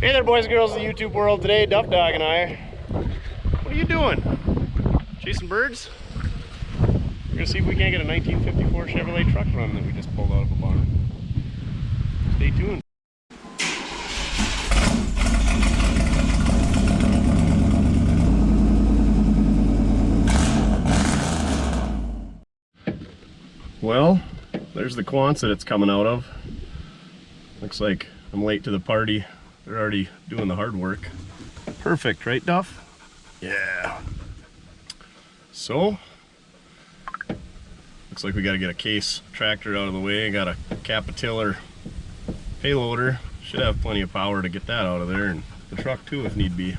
Hey there, boys and girls of the YouTube world. Today, Duff Dog and I, what are you doing? Chasing birds? We're gonna see if we can't get a 1954 Chevrolet truck run that we just pulled out of a barn. Stay tuned. Well, there's the Quonset it's coming out of. Looks like I'm late to the party. They're already doing the hard work. Perfect, right, Duff? Yeah. So, looks like we got to get a case tractor out of the way. Got a Capitiller payloader. Should have plenty of power to get that out of there, and the truck too if need be.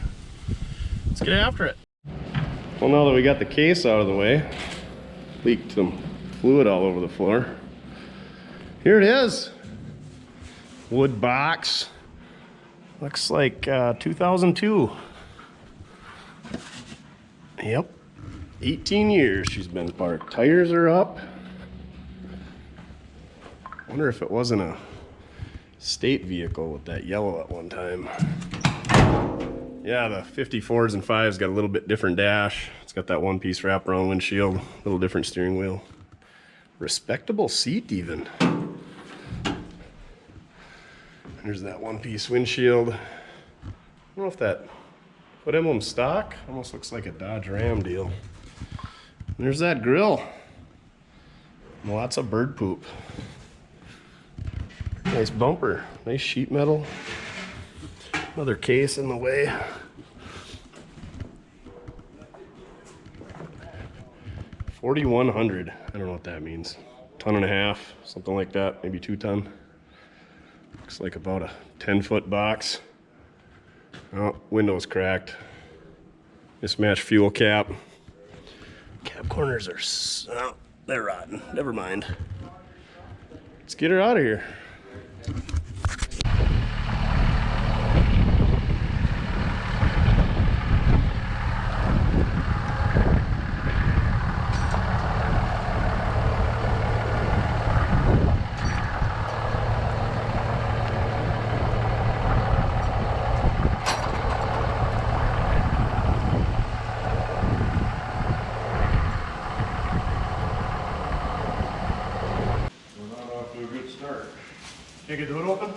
Let's get after it. Well, now that we got the case out of the way, leaked some fluid all over the floor. Here it is. Wood box. Looks like 2002. Yep. 18 years she's been parked. Tires are up. Wonder if it wasn't a state vehicle with that yellow at one time. Yeah, the 54s and 5s got a little bit different dash. It's got that one-piece wraparound windshield, a little different steering wheel. Respectable seat even. There's that one-piece windshield. I don't know if that hood emblem stock. Almost looks like a Dodge Ram deal. And there's that grill. Lots of bird poop. Nice bumper. Nice sheet metal. Another case in the way. $4,100. I don't know what that means. Ton and a half, something like that. Maybe 2 ton. Looks like about a 10-foot box. Oh, window's cracked. Mismatched fuel cap. Cab corners are, oh, they're rotten. Never mind. Let's get her out of here. Can I get the hood open?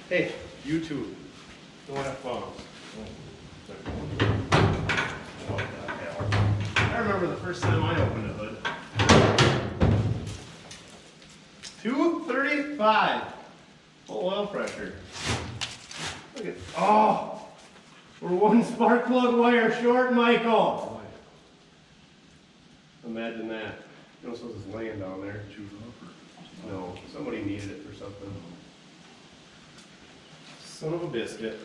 Hey, you two. Don't have bombs. I remember the first time I opened a hood. 235. Full oil pressure. Look at, oh! We're one spark plug wire short, Michael. Imagine that. You know, so it's laying down there. No, somebody needed it for something. Son of a biscuit.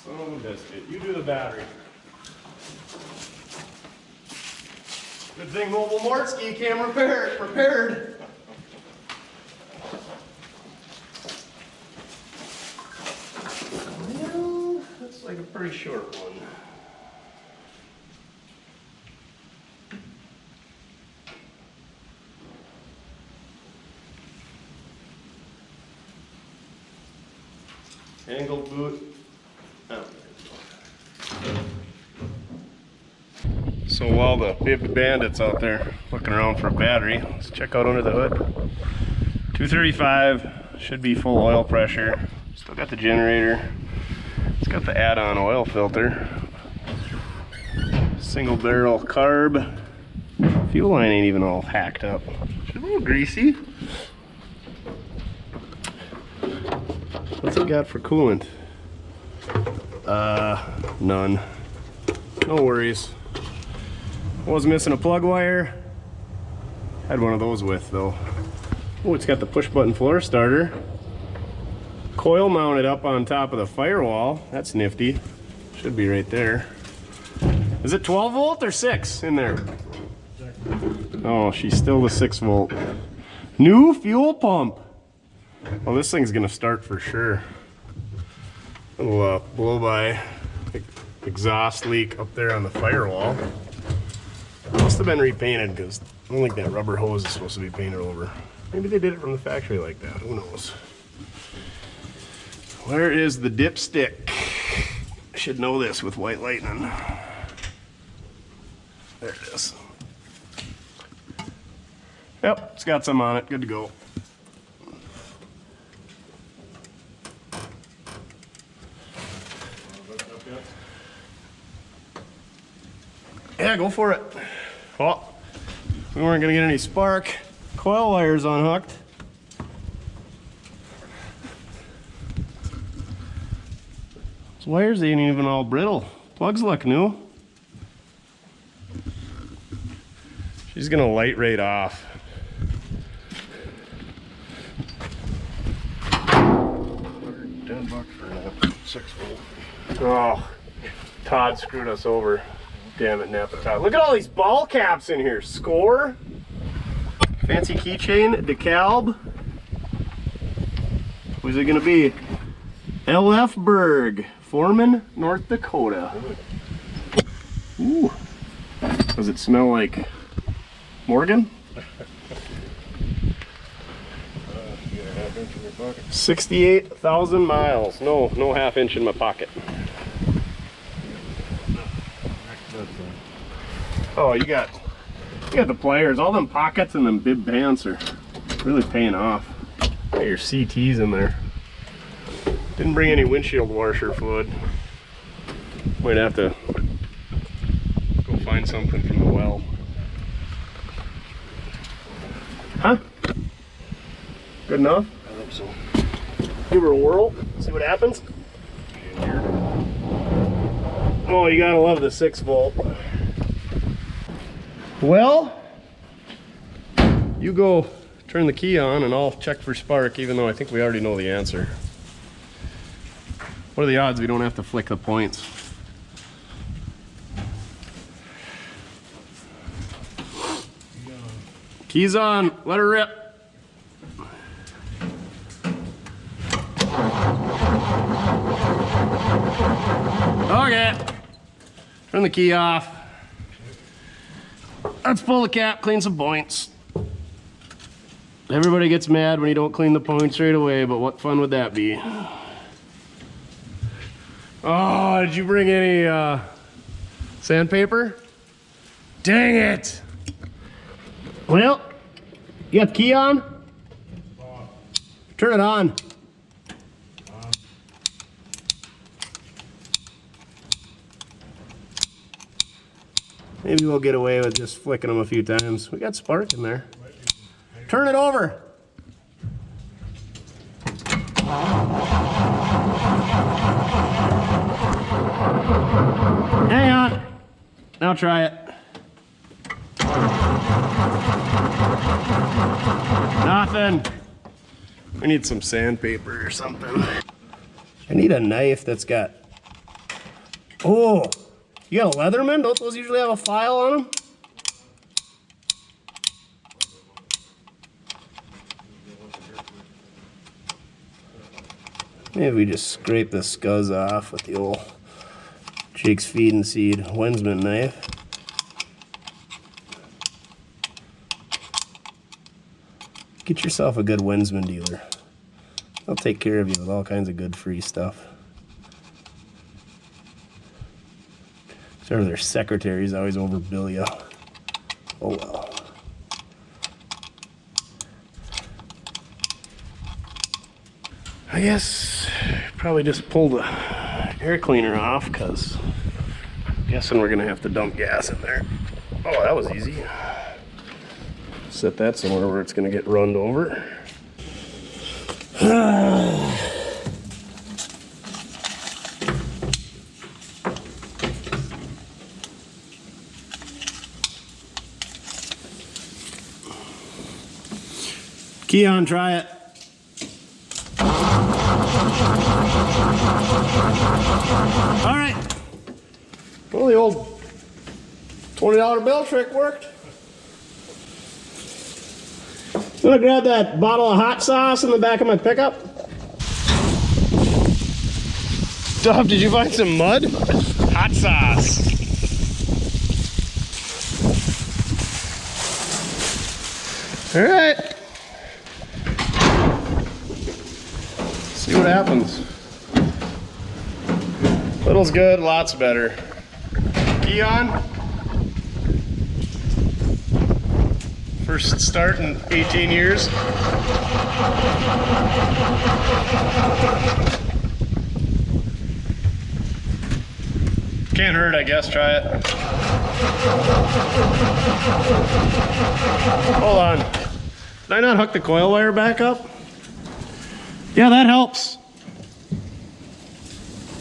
Son of a biscuit. You do the battery. Good thing Mobile Mortske came prepared. Well, that's like a pretty short one. Angled boot. Oh. So while the bibbed bandit's out there looking around for a battery, let's check out under the hood. 235, should be full oil pressure. Still got the generator. It's got the add-on oil filter. Single barrel carb. Fuel line ain't even all hacked up. It's a little greasy. What's it got for coolant? None. No worries. Was missing a plug wire. Had one of those with though. Oh, it's got the push button floor starter. Coil mounted up on top of the firewall. That's nifty. Should be right there. Is it 12 volt or 6 in there? Oh, she's still the 6 volt. New fuel pump. Well, this thing's gonna start for sure. A little blow by exhaust leak up there on the firewall. Must have been repainted because I don't think that rubber hose is supposed to be painted over. Maybe they did it from the factory like that, who knows. Where is the dipstick? I should know this with white lightning. There it is. Yep, it's got some on it. Good to go. Yeah, go for it. Well, we weren't gonna get any spark. Coil wires unhooked. Those wires ain't even all brittle. Plugs look new. She's gonna light right off. $10 for a 6-volt. Oh, Todd screwed us over. Damn it, Napa Todd. Look at all these ball caps in here. Score. Fancy keychain. DeKalb. Who's it gonna be? LF Berg. Foreman, North Dakota. Ooh. Does it smell like Morgan? 68,000 miles. No half inch in my pocket. Oh, you got the pliers. All them pockets and them bib pants are really paying off. Got your CTs in there. Didn't bring any windshield washer fluid. Might have to go find something from the well. Huh? Good enough? I think so. Give her a whirl, see what happens. Oh, you gotta love the 6-volt. Well, you go turn the key on and I'll check for spark, even though I think we already know the answer. What are the odds we don't have to flick the points? Keys on, let her rip. Okay, turn the key off. Let's pull the cap, clean some points. Everybody gets mad when you don't clean the points right away, but what fun would that be? Oh, did you bring any sandpaper? Dang it! Well, you got the key on? Turn it on. Maybe we'll get away with just flicking them a few times. We got spark in there. Turn it over. Hang on. Now try it. Nothing. We need some sandpaper or something. I need a knife that's got... Oh, you got a Leatherman? Don't those usually have a file on them? Maybe we just scrape the scuzz off with the old Jake's Feed and Seed Wensman knife. Get yourself a good Wensman dealer. They'll take care of you with all kinds of good free stuff. Sort of their secretaries always overbill you. Oh well. I guess probably just pull the air cleaner off because I'm guessing we're gonna have to dump gas in there. Oh, that was easy. Set that somewhere where it's gonna get runned over. Key on, try it. All right. Well, the old $20 bill trick worked. I'm gonna grab that bottle of hot sauce in the back of my pickup. Dub, did you find some mud? Hot sauce. All right. See what happens. Little's good, lots better. Key on. First start in 18 years. Can't hurt, I guess. Try it. Hold on. Did I not hook the coil wire back up? Yeah, that helps.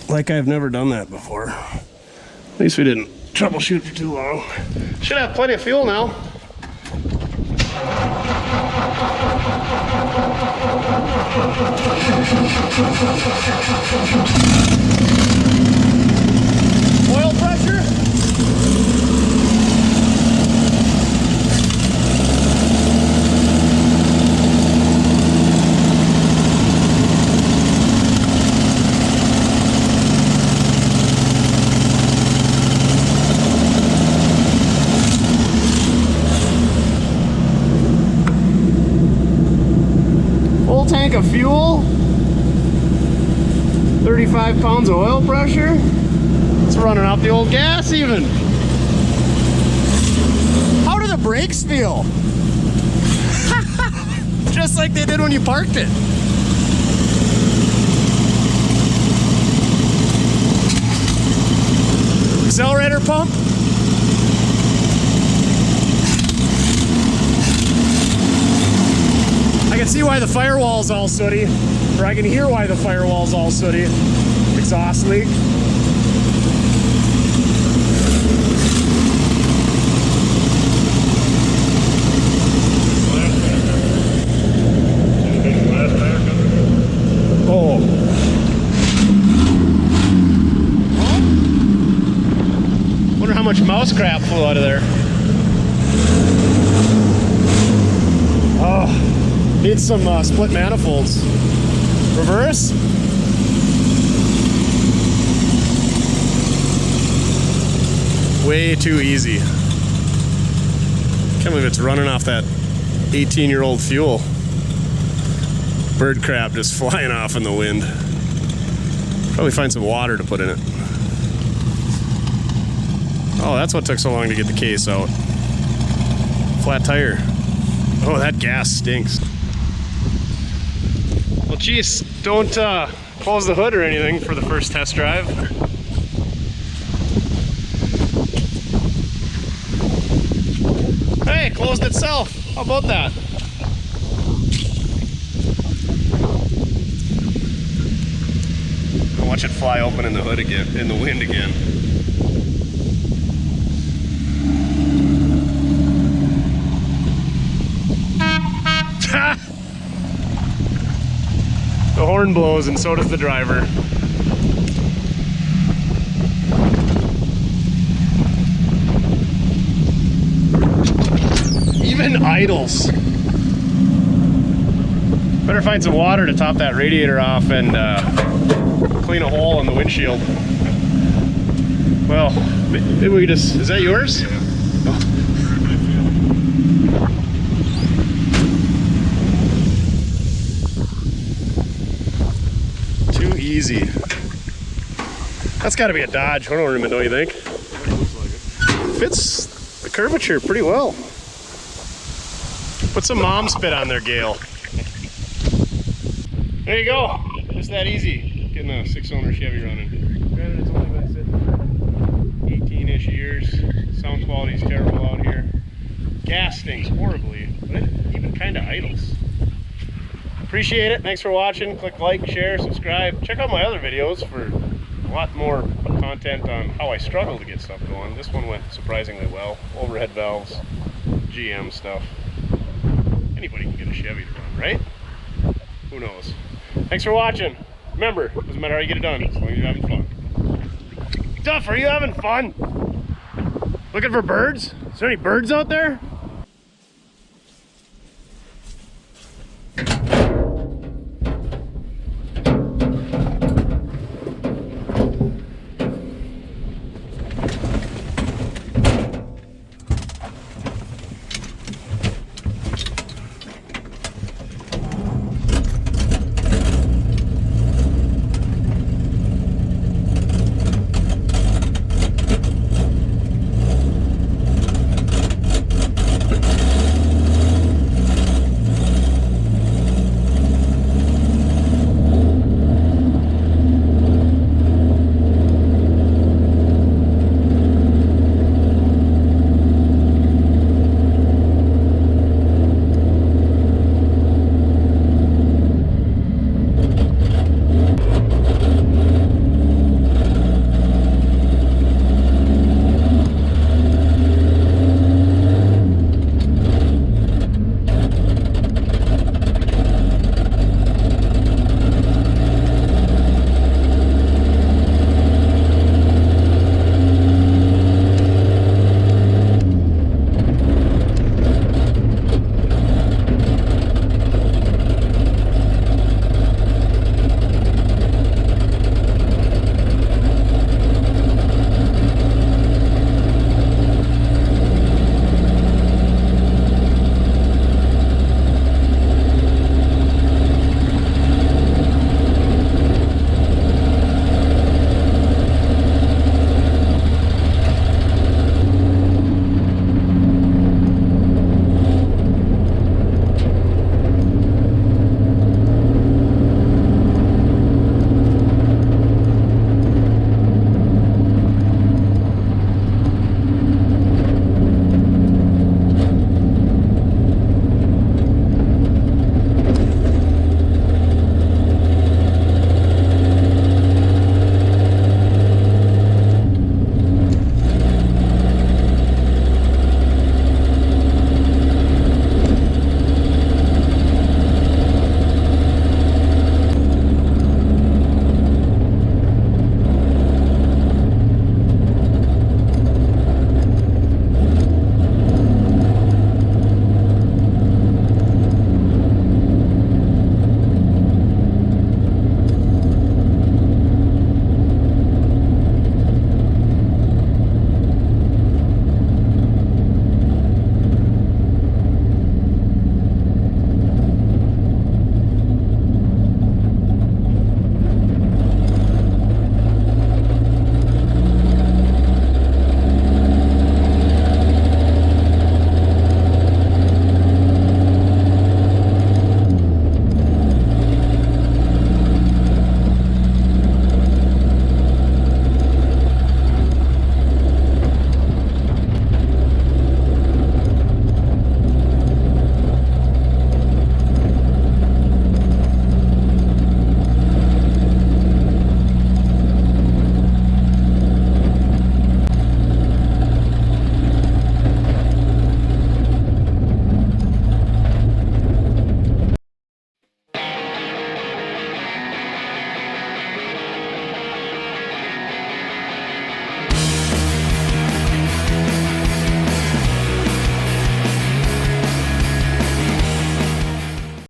Like I've never done that before. At least we didn't troubleshoot for too long. Should have plenty of fuel now. Oil pressure. Full tank of fuel. 35 pounds of oil pressure. It's running off the old gas even. How do the brakes feel? Just like they did when you parked it. Accelerator pump. I can see why the firewall's all sooty, or I can hear why the firewall's all sooty. Exhaust leak. Oh. Wonder how much mouse crap flew out of there. Oh. Needs some split manifolds. Reverse. Way too easy. Can't believe it's running off that 18-year-old fuel. Bird crap just flying off in the wind. Probably find some water to put in it. Oh, that's what took so long to get the case out. Flat tire. Oh, that gas stinks. Well, geez, don't close the hood or anything for the first test drive. Hey, it closed itself. How about that? I'll watch it fly open in the hood again, in the wind again. The horn blows and so does the driver. Even idles. Better find some water to top that radiator off and clean a hole in the windshield. Well, maybe we just, is that yours? Yeah. Easy. That's got to be a Dodge horn ornament, don't you think? It looks like it. Fits the curvature pretty well. Put some mom spit on there, Gail. There you go. Just that easy. Getting a 6-cylinder Chevy running. Granted, it's only been sitting 18-ish years. Sound quality's terrible out here. Gas stinks horribly, but it even kind of idles. Appreciate it. Thanks for watching. Click like, share, subscribe. Check out my other videos for a lot more content on how I struggle to get stuff going. This one went surprisingly well. Overhead valves, GM stuff. Anybody can get a Chevy to run, right? Who knows? Thanks for watching. Remember, doesn't matter how you get it done, as long as you're having fun. Duff, are you having fun? Looking for birds? Is there any birds out there?